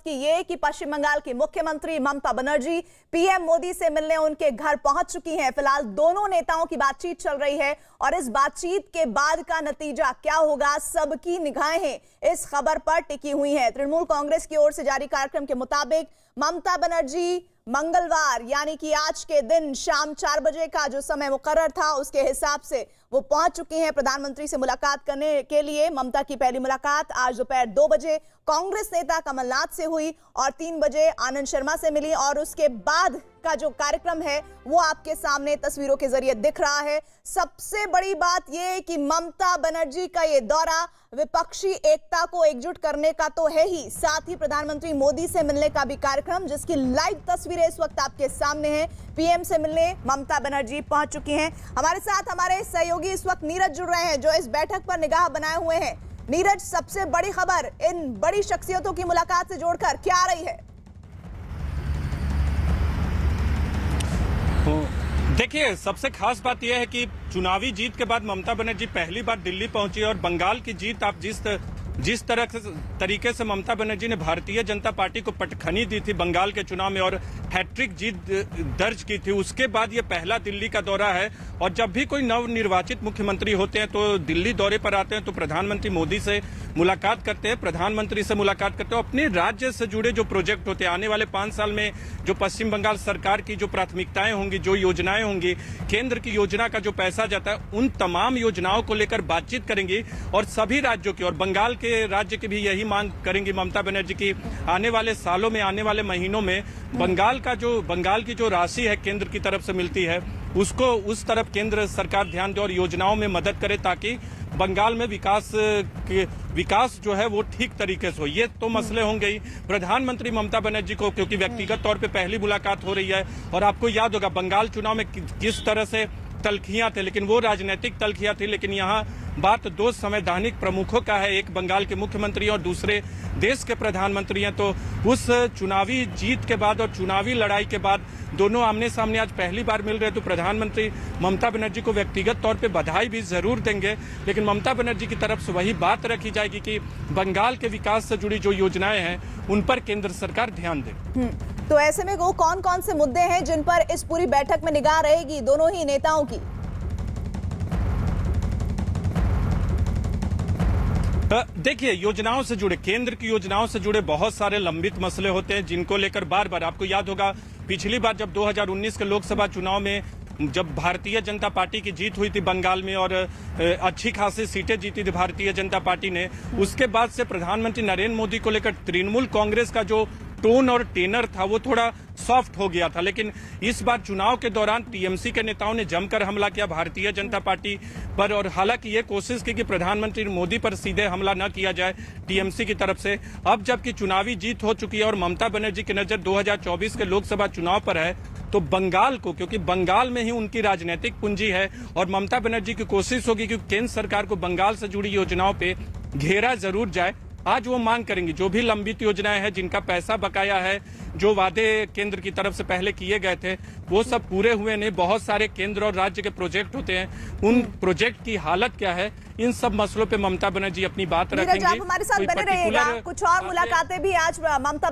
की ये कि पश्चिम बंगाल की मुख्यमंत्री ममता बनर्जी पीएम मोदी से मिलने उनके घर पहुंच चुकी हैं। फिलहाल दोनों नेताओं की बातचीत चल रही है और इस बातचीत के बाद का नतीजा क्या होगा, सबकी निगाहें इस खबर पर टिकी हुई हैं। तृणमूल कांग्रेस की ओर से जारी कार्यक्रम के मुताबिक ममता बनर्जी मंगलवार यानी कि आज के दिन शाम 4 बजे का जो समय मुकर्रर था उसके हिसाब से वो पहुंच चुकी हैं प्रधानमंत्री से मुलाकात करने के लिए। ममता की पहली मुलाकात आज दोपहर 2 बजे कांग्रेस नेता कमलनाथ से हुई और 3 बजे आनंद शर्मा से मिली और उसके बाद का जो कार्यक्रम है वो आपके सामने तस्वीरों के जरिए दिख रहा है। सबसे बड़ी बात यह है कि ममता बनर्जी का ये दौरा विपक्षी एकता को एकजुट करने का तो है ही, साथ ही प्रधानमंत्री मोदी से मिलने का भी कार्यक्रम, जिसकी लाइव तस्वीरें इस वक्त आपके सामने हैं। पीएम से मिलने ममता बनर्जी पहुंच चुकी हैं। हमारे साथ हमारे सहयोगी इस वक्त नीरज जुड़ रहे हैं जो इस बैठक पर निगाह बनाए हुए हैं। नीरज, सबसे बड़ी खबर इन बड़ी शख्सियतों की मुलाकात से जोड़कर क्या आ रही है? देखिए, सबसे खास बात यह है कि चुनावी जीत के बाद ममता बनर्जी पहली बार दिल्ली पहुंची और बंगाल की जीत, आप जिस तरीके से ममता बनर्जी ने भारतीय जनता पार्टी को पटखनी दी थी बंगाल के चुनाव में और हैट्रिक जीत दर्ज की थी, उसके बाद ये पहला दिल्ली का दौरा है। और जब भी कोई नवनिर्वाचित मुख्यमंत्री होते हैं तो दिल्ली दौरे पर आते हैं तो प्रधानमंत्री मोदी से मुलाकात करते हैं, प्रधानमंत्री से मुलाकात करते हैं, अपने राज्य से जुड़े जो प्रोजेक्ट होते हैं, आने वाले 5 साल में जो पश्चिम बंगाल सरकार की जो प्राथमिकताएं होंगी, जो योजनाएं होंगी, केंद्र की योजना का जो पैसा जाता है, उन तमाम योजनाओं को लेकर बातचीत करेंगी और सभी राज्यों की और बंगाल के राज्य की भी यही मांग करेंगी ममता बनर्जी की आने वाले सालों में, आने वाले महीनों में बंगाल की जो राशि है केंद्र की तरफ से मिलती है उसको उस तरफ केंद्र सरकार ध्यान दे और योजनाओं में मदद करे ताकि बंगाल में विकास जो है वो ठीक तरीके से हो। ये तो मसले होंगे ही। प्रधानमंत्री ममता बनर्जी को क्योंकि व्यक्तिगत तौर पे पहली मुलाकात हो रही है और आपको याद होगा बंगाल चुनाव में किस तरह से तलखियां थे, लेकिन वो राजनीतिक तलखियां थी, लेकिन यहाँ बात 2 संवैधानिक प्रमुखों का है, एक बंगाल के मुख्यमंत्री और दूसरे देश के प्रधानमंत्री हैं। तो उस चुनावी जीत के बाद और चुनावी लड़ाई के बाद दोनों आमने सामने आज पहली बार मिल रहे, तो प्रधानमंत्री ममता बनर्जी को व्यक्तिगत तौर पे बधाई भी जरूर देंगे, लेकिन ममता बनर्जी की तरफ से वही बात रखी जाएगी कि बंगाल के विकास से जुड़ी जो योजनाएं हैं उन पर केंद्र सरकार ध्यान दे। तो ऐसे में वो कौन कौन से मुद्दे हैं जिन पर इस पूरी बैठक में निगाह रहेगी दोनों ही नेताओं की? देखिए, योजनाओं से जुड़े, केंद्र की योजनाओं से जुड़े बहुत सारे लंबित मसले होते हैं जिनको लेकर बार बार, आपको याद होगा पिछली बार जब 2019 के लोकसभा चुनाव में जब भारतीय जनता पार्टी की जीत हुई थी बंगाल में और अच्छी खासी सीटें जीती थी भारतीय जनता पार्टी ने, उसके बाद से प्रधानमंत्री नरेंद्र मोदी को लेकर तृणमूल कांग्रेस का जो टोन और टेनर था वो थोड़ा सॉफ्ट हो गया था। लेकिन इस बार चुनाव के दौरान टीएमसी के नेताओं ने जमकर हमला किया भारतीय जनता पार्टी पर और हालांकि ये कोशिश की कि प्रधानमंत्री मोदी पर सीधे हमला न किया जाए टीएमसी की तरफ से। अब जबकि चुनावी जीत हो चुकी है और ममता बनर्जी की नजर 2024 के लोकसभा चुनाव पर है, तो बंगाल को, क्योंकि बंगाल में ही उनकी राजनीतिक पूंजी है और ममता बनर्जी की कोशिश होगी कि केंद्र सरकार को बंगाल से जुड़ी योजनाओं पे घेरा जरूर जाए। आज वो मांग करेंगी जो भी लंबित योजनाएं हैं, जिनका पैसा बकाया है, जो वादे केंद्र की तरफ से पहले किए गए थे वो सब पूरे हुए नहीं, बहुत सारे केंद्र और राज्य के प्रोजेक्ट होते हैं, उन प्रोजेक्ट की हालत क्या है, इन सब मसलों पे ममता बनर्जी अपनी बात रखेंगी। आप हमारे साथ बने रहिएगा, कुछ और मुलाकातें भी आज ममता